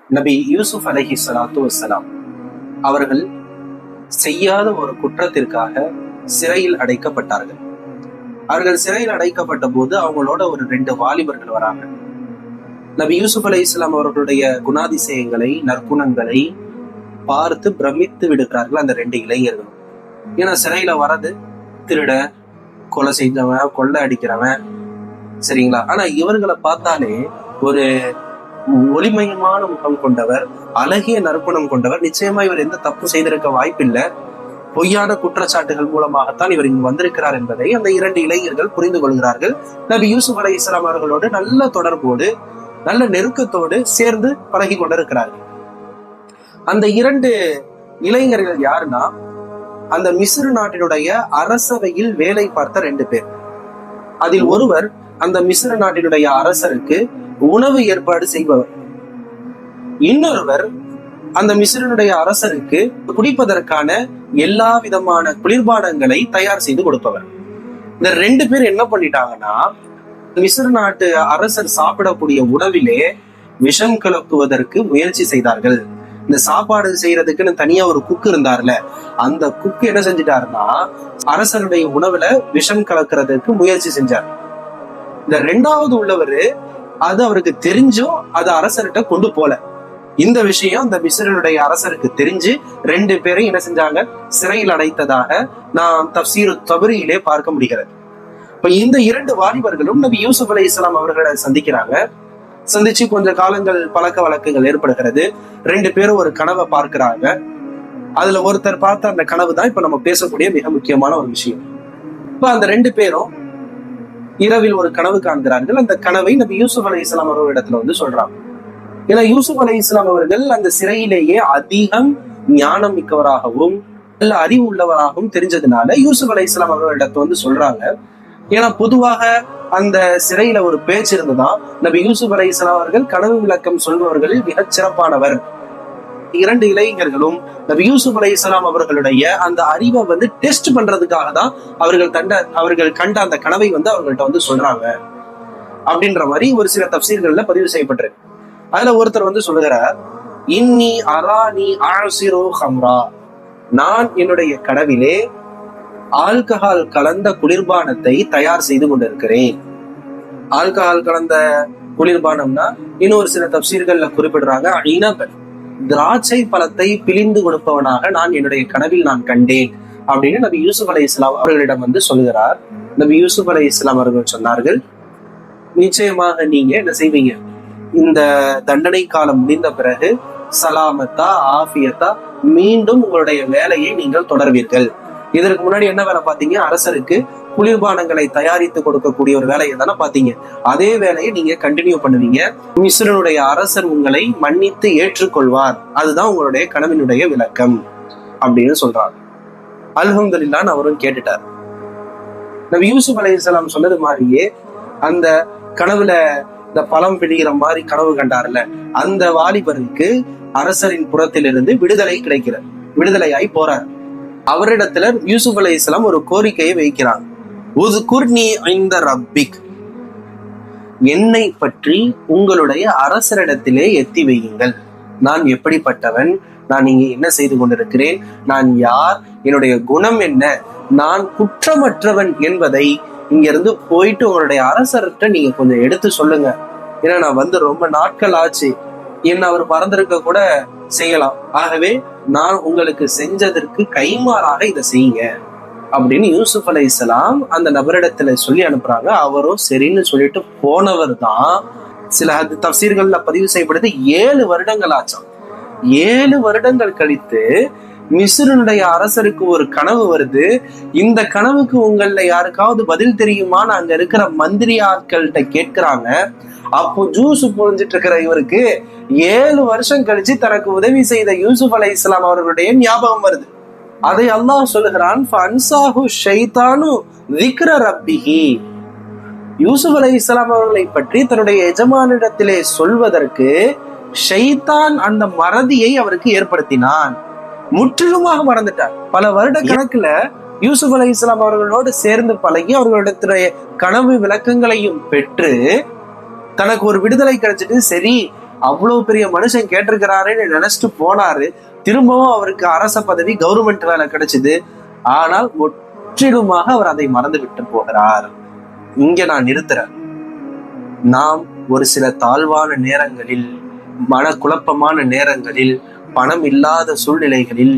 நபி யூசுப் அலைஹி ஸலாத்து வஸ்ஸலாம் அவர்கள் செய்யாத ஒரு குற்றத்திற்காக சிறையில் அடைக்கப்பட்டார்கள். அவர்கள் சிறையில் அடைக்கப்பட்ட போது அவங்களோட ஒரு 2 வாலிபர்கள் வராங்க. நபி யூசுப் அலைஹிஸ்ஸலாம் அவர்களுடைய குணாதிசயங்களை, நற்குணங்களை பார்த்து பிரமித்து விடுகிறார்கள் அந்த 2 இளைஞர்களும். ஏன்னா சிறையில வரது திருட, கொலை செஞ்சவன், கொள்ளை அடிக்கிறவன், சரிங்களா? ஆனா இவர்களை பார்த்தாலே ஒரு ஒளிமயமான முகம் கொண்டவர், அழகிய நற்குணம் கொண்டவர். நிச்சயமா இவர் எந்த தப்பு செய்திருக்க வாய்ப்பில்லை. பொய்யான குற்றச்சாட்டுகள் மூலமாகத்தான் இவர் இங்கு வந்திருக்கிறார் என்பதை அந்த 2 இளைஞர்கள் புரிந்து கொள்கிறார்கள். நபி யூசுப் அலைஹிஸ்ஸலாம் அவர்களோடு நல்ல தொடர்போடு, நல்ல நெருக்கத்தோடு சேர்ந்து பழகி கொண்டிருக்கிறார்கள். அந்த 2 இளைஞர்கள் யாருன்னா, அந்த மிஸ்ர் நாட்டினுடைய அரசவையில் வேலை பார்த்த 2 பேர். அதில் ஒருவர் அந்த மிஸ்ர் நாட்டினுடைய அரசருக்கு உணவு ஏற்பாடு செய்பவர். இன்னொருவர் அந்த மிஸ்ரனுடைய அரசருக்கு குடிப்பதற்கான எல்லா விதமான குளிர்பானங்களை தயார் செய்து கொடுப்பவர். இந்த 2 பேர் என்ன பண்ணிட்டாங்கன்னா, மிஸ்ர் நாட்டு அரசர் சாப்பிடக்கூடிய உணவிலே விஷம் கலக்குவதற்கு முயற்சி செய்தார்கள். இந்த சாப்பாடு செய்யறதுக்குன்னு தனியா ஒரு குக் இருந்தார்ல, அந்த குக் என்ன செஞ்சிட்டாருன்னா அரசருடைய உணவுல விஷம் கலக்கிறதுக்கு முயற்சி செஞ்சார். இந்த 2வது உள்ளவரு அது அவருக்கு தெரிஞ்சும் அது அரசர்கிட்ட கொண்டு போல. இந்த விஷயம் அந்த மிஸ்ரனுடைய அரசருக்கு தெரிஞ்சு 2 பேரையும் என்ன செஞ்சாங்க, சிறையில் அடைத்ததாக நாம் தஃப்சீர் தபரியிலே பார்க்க முடிகிறது. இப்ப இந்த 2 வாலிபர்களும் நபி யூசுப் அலைஹிஸ்ஸலாம் அவர்களை சந்திக்கிறாங்க. சந்திச்சு கொஞ்ச காலங்கள் பழக்க வழக்கங்கள் ஏற்படுகிறது. 2 பேரும் ஒரு கனவை பார்க்கிறாங்க. அதுல ஒருத்தர் பார்த்த அந்த கனவு தான் இப்ப நம்ம பேசக்கூடிய மிக முக்கியமான ஒரு விஷயம். இப்ப அந்த 2 பேரும் இரவில் ஒரு கனவு காண்கிறார்கள். அந்த கனவை நபி யூசுப் அலைஹிஸ்ஸலாம் அவர்களிடத்துல வந்து சொல்றாங்க. ஏன்னா யூசுப் அலைஹிஸ்ஸலாம் அவர்கள் அந்த சிறையிலேயே அதிகம் ஞானம் மிக்கவராகவும் நல்ல அறிவு உள்ளவராகவும் தெரிஞ்சதுனால யூசுப் அலைஹிஸ்ஸலாம் அவர்களிடத்துல வந்து சொல்றாங்க. ஏன்னா பொதுவாக அந்த சிறையில ஒரு பேச்சு இருந்துதான், நபி யூசுப் அலைஹிஸ்ஸலாம் அவர்கள் கனவு விளக்கம் சொல்பவர்களில் மிகச் சிறப்பானவர். 2 இளைஞர்களும் நபி யூசுப் அலைஹிஸ்ஸலாம் அவர்களுடைய அந்த அறிவை வந்து டெஸ்ட் பண்றதுக்காக தான் அவர்கள் கண்ட அந்த கனவை வந்து அவர்கள்ட்ட வந்து சொல்றாங்க அப்படின்ற மாதிரி ஒரு சில தஃப்சீர்கள்ல பதிவு செய்யப்பட்டிருக்கு. அதுல ஒருத்தர் வந்து சொல்லுகிறார், இன்னி அரானி ஆசிரோ ஹம்ரா, நான் என்னுடைய கனவிலே ஆல்கஹால் கலந்த குளிர்பானத்தை தயார் செய்து கொண்டிருக்கிறேன். ஆல்கஹால் கலந்த குளிர்பானம்னா இன்னொரு சில தஃப்சீர்கள்ல குறிப்பிடுறாங்க, இனபல், திராட்சை பழத்தை பிழிந்து கொடுப்பவனாக நான் என்னுடைய கனவில் நான் கண்டேன் அப்படின்னு நபி யூசுப் அலைஹிஸ்ஸலாம் அவர்களிடம் வந்து சொல்லுகிறார். நபி யூசுப் அலைஹிஸ்ஸலாம் அவர்கள் சொன்னார்கள், நிச்சயமாக நீங்க என்ன செய்வீங்க, இந்த தண்டனை காலம் முடிந்த பிறகு சலாமத்தா ஆஃபியத்தா மீண்டும் உங்களுடைய வேலையை நீங்கள் தொடர்வீர்கள். இதற்கு முன்னாடி என்ன வேலை பார்த்தீங்க, அரசருக்கு குளிர்பானங்களை தயாரித்து கொடுக்கக்கூடிய ஒரு வேலையை தானே பார்த்தீங்க. அதே வேலையை நீங்க கண்டினியூ பண்ணுவீங்க. மிஸ்ரனுடைய அரசர் உங்களை மன்னித்து ஏற்றுக்கொள்வார். அதுதான் உங்களுடைய கனவினுடைய விளக்கம் அப்படின்னு சொல்றாங்க. அல்ஹம்துலில்லாஹ்னு அவரும் கேட்டுட்டார். நபி யூசுப் அலைஹிஸ்ஸலாம் சொன்னது மாதிரியே அந்த கனவுல இந்த பழம் பிடிக்கிற மாதிரி கனவு கண்டார்ல, அந்த வாலிபருக்கு அரசரின் புறத்திலிருந்து விடுதலை கிடைக்கிறது. விடுதலையாய் போறார். அவரிடத்துல யூசுப் அலைஹிஸ்ஸலாம் ஒரு கோரிக்கையை வைக்கிறாங்க, உஸ்குர்னி இன்த ரப்பிக், என்னை பற்றி உங்களுடைய அரசரிடத்திலே எத்தி வையுங்கள். நான் எப்படிப்பட்டவன், நான் இங்கே என்ன செய்து கொண்டிருக்கிறேன், நான் யார், என்னுடைய குணம் என்ன, நான் குற்றமற்றவன் என்பதை இங்க இருந்து போயிட்டு உங்களுடைய அரசர்கிட்ட நீங்க கொஞ்சம் எடுத்து சொல்லுங்க. ஏன்னா நான் வந்து ரொம்ப நாட்கள் ஆச்சு, என்ன அவர் மறந்திருக்க கூட செய்யலாம். ஆகவே நான் உங்களுக்கு செஞ்சதற்கு கைமாறாக இதை செய்யுங்க அப்படின்னு யூசுப் அலைஹிஸ்ஸலாம் அந்த நபரிடத்துல சொல்லி அனுப்புறாங்க. அவரும் சரின்னு சொல்லிட்டு போனவர் தான் சில தஃப்சீர்கள்ல பதிவு செய்யப்படுது 7 வருடங்கள் ஆச்சாம். 7 வருடங்கள் கழித்து மிஸ்ரனுடைய அரசருக்கு ஒரு கனவு வருது. இந்த கனவுக்கு உங்கள யாருக்காவது பதில் தெரியுமான்னு அங்க இருக்கிற மந்திரி ஆட்கள்கிட்ட கேட்கிறாங்க. அப்போ ஜூஸ் புரிஞ்சிட்டு இருக்கிற இவருக்கு 7 வருஷம் கழிச்சு தனக்கு உதவி செய்த யூசுப் அலைஹிஸ்ஸலாம் அவர்களுடைய ஞாபகம் வருது. அதை அல்லாஹ் சொல்லுகிறான், ஃபன்சாஹு ஷைத்தானு ذிக்ர ரப்பிஹி, யூசுப் அலைஹிஸ்ஸலாம் அவர்களை பற்றி தன்னுடைய எஜமானிடத்திலே சொல்வதற்கு ஷைத்தான் அந்த மறதியை அவருக்கு ஏற்படுத்தினான். முற்றிலுமாக மறந்துட்டார். பல வருட கணக்குல யூசுப் அலைஹிஸ்ஸலாம் அவர்களோடு சேர்ந்து பழகி அவர்களுடைய கனவு விளக்கங்களையும் பெற்று தனக்கு ஒரு விடுதலை கிடைச்சிட்டு, சரி அவ்வளவு பெரிய மனுஷன் கேட்டிருக்கிறாருன்னு நினைச்சிட்டு போனாரு. திரும்பவும் அவருக்கு அரச பதவி, கவர்மெண்ட் வேலை கிடைச்சது. ஆனால் முற்றிலுமாக அவர் அதை மறந்து விட்டு போகிறார். இங்க நான் நிறுத்துறேன். நாம் ஒரு சில தாழ்வான நேரங்களில், மனக்குழப்பமான நேரங்களில், பணம் இல்லாத சூழ்நிலைகளில்,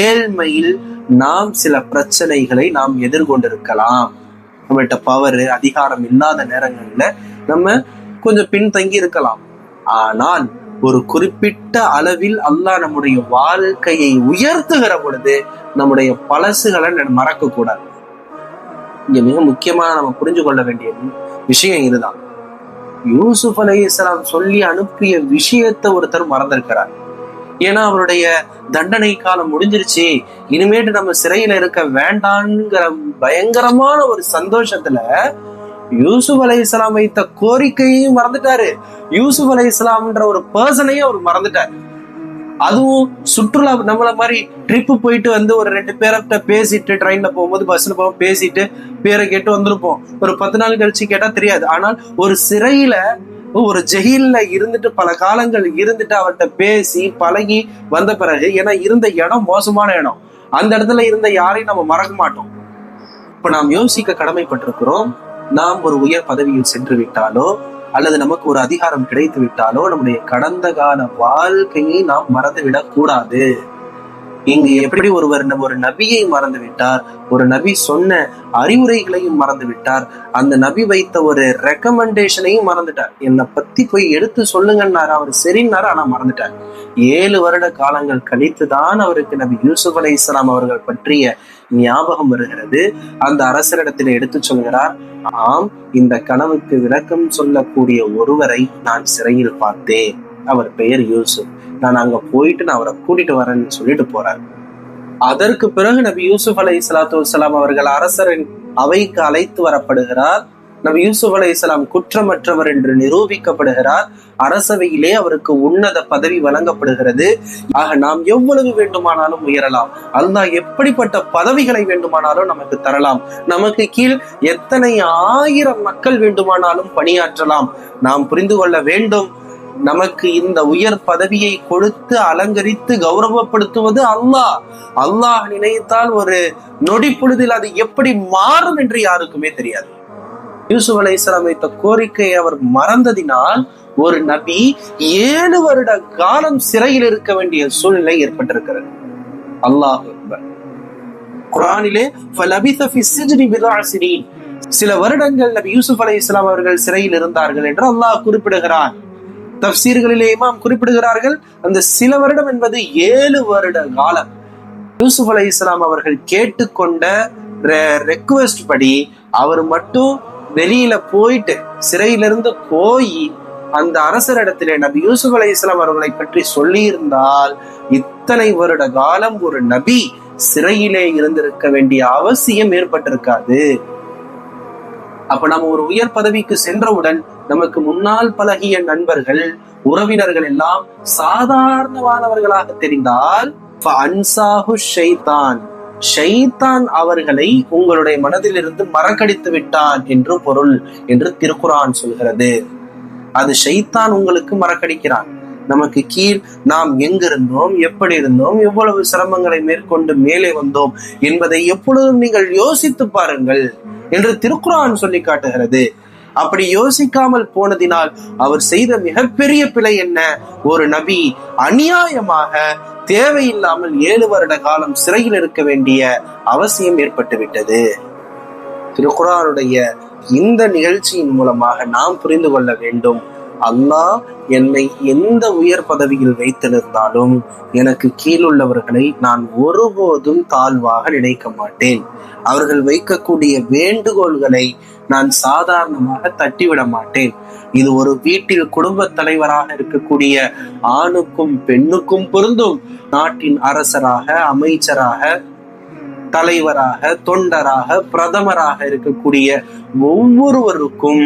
ஏழ்மையில் நாம் சில பிரச்சனைகளை நாம் எதிர்கொண்டிருக்கலாம். நம்மகிட்ட பவர், அதிகாரம் இல்லாத நேரங்கள்ல நம்ம கொஞ்சம் பின்தங்கி இருக்கலாம். ஆனால் ஒரு குறிப்பிட்ட அளவில் அல்லாஹ் நம்முடைய வாழ்க்கையை உயர்த்துகிற பொழுது நம்முடைய பழசுகளை மறக்க கூடாது. இங்க மிக முக்கியமா நம்ம புரிஞ்சு கொள்ள வேண்டிய விஷயம் இதுதான். யூசுப் அலைஹிஸ்ஸலாம் சொல்லி அனுப்பிய விஷயத்தை ஒருத்தர் மறந்திருக்கிறார். ஏன்னா அவருடைய தண்டனை காலம் முடிஞ்சிருச்சு, இனிமேட்டு நம்ம சிறையில இருக்க வேண்டாங்கிற பயங்கரமான ஒரு சந்தோஷத்துல யூசுப் அலைஹிஸ்ஸலாம் வைத்த கோரிக்கையையும் மறந்துட்டாரு. யூசுப் அலைஹிஸ்ஸலாம்ன்ற ஒரு பர்சனையும் அவர் மறந்துட்டாரு. அதுவும் சுற்றுலா நம்மள மாதிரி ட்ரிப்பு போயிட்டு வந்து ஒரு 2 பேர்கிட்ட பேசிட்டு, ட்ரெயின்ல போகும்போது பஸ்ல போகும் பேசிட்டு பேரை கேட்டு வந்திருப்போம். ஒரு 10 நாள் கழிச்சு கேட்டா தெரியாது. ஆனால் ஒரு சிறையில, ஒரு ஜெயில்ல இருந்துட்டு பல காலங்கள் இருந்துட்டு அவர்கிட்ட பேசி பழகி வந்த பிறகு, ஏன்னா இருந்த இடம் மோசமான இடம், அந்த இடத்துல இருந்த யாரையும் நம்ம மறக்க மாட்டோம். இப்ப நாம் யோசிக்க கடமைப்பட்டிருக்கிறோம். நாம் ஒரு உயர் பதவியில் சென்று விட்டாலோ அல்லது நமக்கு ஒரு அதிகாரம் கிடைத்து விட்டாலோ நம்முடைய கடந்த கால வாழ்க்கையை நாம் மறந்துவிடக் கூடாது. இங்கு எப்படி ஒரு நபியை மறந்து விட்டார், ஒரு நபி சொன்ன அறிவுரைகளையும் மறந்து விட்டார், அந்த நபி வைத்த ஒரு ரெக்கமெண்டேஷனையும் மறந்துட்டார். என்னை பத்தி போய் எடுத்து சொல்லுங்கன்னாரு, அவர் சரின்னாரு, ஆனா மறந்துட்டார். 7 வருட காலங்கள் கழித்துதான் அவருக்கு நபி யூசுப் அலைஹிஸ்ஸலாம் அவர்கள் பற்றிய ஞாபகம் வருகிறது. அந்த அரசரிடத்தில் எடுத்து சொல்கிறார், ஆம், இந்த கனவுக்கு விளக்கம் சொல்லக்கூடிய ஒருவரை நான் சிறையில் பார்த்தேன், அவர் பெயர் யூசுப், நான் அங்க போயிட்டு நான் அவரை கூட்டிட்டு வரேன்னு சொல்லிட்டு போறாரு. அதற்கு பிறகு நபி யூசுப் அலைஹிஸ்ஸலாத்து வஸ்ஸலாம் அவர்கள் அரசரின் அவைக்கு அழைத்து வரப்படுகிறார். நபி யூசுப் அலைஹிஸ்ஸலாம் குற்றமற்றவர் என்று நிரூபிக்கப்படுகிறார். அரசவையிலே அவருக்கு உன்னத பதவி வழங்கப்படுகிறது. ஆக நாம் எவ்வளவு வேண்டுமானாலும் உயரலாம், அல்லாஹ் எப்படிப்பட்ட பதவிகளை வேண்டுமானாலும் நமக்கு தரலாம், நமக்கு கீழ் எத்தனை 1000 மக்கள் வேண்டுமானாலும் பணியாற்றலாம். நாம் புரிந்து கொள்ள வேண்டும், நமக்கு இந்த உயர் பதவியை கொடுத்து அலங்கரித்து கௌரவப்படுத்துவது அல்லாஹ். அல்லாஹ் நினைத்தால் ஒரு நொடி பொழுதில் அது எப்படி மாறும் என்று யாருக்குமே தெரியாது. யூசுப் அலைஹிஸ்ஸலாம் வைத்த கோரிக்கையை அவர் மறந்ததினால் ஒரு நபி 7 வருட காலம் சிறையில் இருக்க வேண்டிய சூழ்நிலை ஏற்பட்டிருக்கிறது. அல்லாஹ் அக்பர். குர்ஆனிலே ஃபலபிஸ ஃபி ஸிஜ்னி பிதஅ ஸினீன், சில வருடங்கள் நபி யூசுப் அலைஹிஸ்ஸலாம் அவர்கள் சிறையில் இருந்தார்கள் என்று அல்லாஹ் குறிப்பிடுகிறார். தஃப்சீர்களிலே இமாம் குறிப்பிடுகிறார்கள், அந்த சில வருடம் என்பது 7 வருட காலம். யூசுப் அலைஹிஸ்ஸலாம் அவர்கள் கேட்டுக்கொண்ட ரெக்வெஸ்ட் படி அவர் மட்டும் வெளியில போயிட்டு, சிறையிலிருந்து போய் அந்த அரசரிடத்திலே நபி யூசுப் அலைஹிஸ்ஸலாம் அவர்களை பற்றி சொல்லி இருந்தால் இத்தனை வருட காலம் ஒரு நபி சிறையிலே இருந்திருக்க வேண்டிய அவசியம் ஏற்பட்டிருக்காது. அப்ப நம்ம ஒரு உயர் பதவிக்கு சென்றவுடன் நமக்கு முன்னால் பழகிய நண்பர்கள், உறவினர்கள் எல்லாம் சாதாரணமானவர்களாக தெரிந்தால் ஷைத்தான் அவர்களை உங்களுடைய மனதிலிருந்து மறக்கடித்து விட்டான் என்று பொருள் என்று திருக்குர்ஆன் சொல்கிறது. அது ஷைத்தான் உங்களுக்கு மறக்கடிக்கிறான். நமக்கு கீழ் நாம் எங்கிருந்தோம், எப்படி இருந்தோம், எவ்வளவு சிரமங்களை மேற்கொண்டு மேலே வந்தோம் என்பதை எப்பொழுதும் நீங்கள் யோசித்து பாருங்கள் என்று திருக்குர்ஆன் சொல்லி காட்டுகிறது. அப்படி யோசிக்காமல் போனதினால் அவர் செய்த மிகப்பெரிய பிழை என்ன? ஒரு நபி அநியாயமாக தேவையில்லாமல் 7 வருட காலம் சிறையில் இருக்க வேண்டிய அவசியம் ஏற்பட்டு விட்டது. திருக்குர்ஆனுடைய இந்த நிகழ்ச்சியின் மூலமாக நாம் புரிந்து கொள்ள வேண்டும், அல்லாஹ் என்னை எந்த உயர் பதவியில் வைத்திருந்தாலும் எனக்கு கீழுள்ளவர்களை நான் ஒருபோதும் தாழ்வாக நினைக்க மாட்டேன். அவர்கள் வைக்கக்கூடிய வேண்டுகோள்களை நான் சாதாரணமாக தட்டிவிட மாட்டேன். இது ஒரு வீட்டில் குடும்ப தலைவராக இருக்கக்கூடிய ஆணுக்கும் பெண்ணுக்கும் பொருந்தும். நாட்டின் அரசராக, அமைச்சராக, தலைவராக, தொண்டராக, பிரதமராக இருக்கக்கூடிய ஒவ்வொருவருக்கும்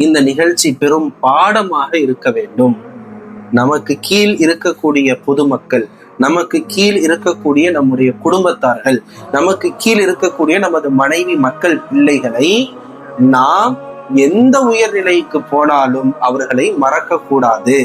இந்த நிகழ்ச்சி பெரும் பாடமாக இருக்க வேண்டும். நமக்கு கீழ் இருக்கக்கூடிய பொதுமக்கள், நமக்கு கீழ் இருக்கக்கூடிய நம்முடைய குடும்பத்தார்கள், நமக்கு கீழ் இருக்கக்கூடிய நமது மனைவி, மக்கள், பிள்ளைகளை நாம் எந்த உயர்நிலைக்கு போனாலும் அவர்களை மறக்க கூடாது.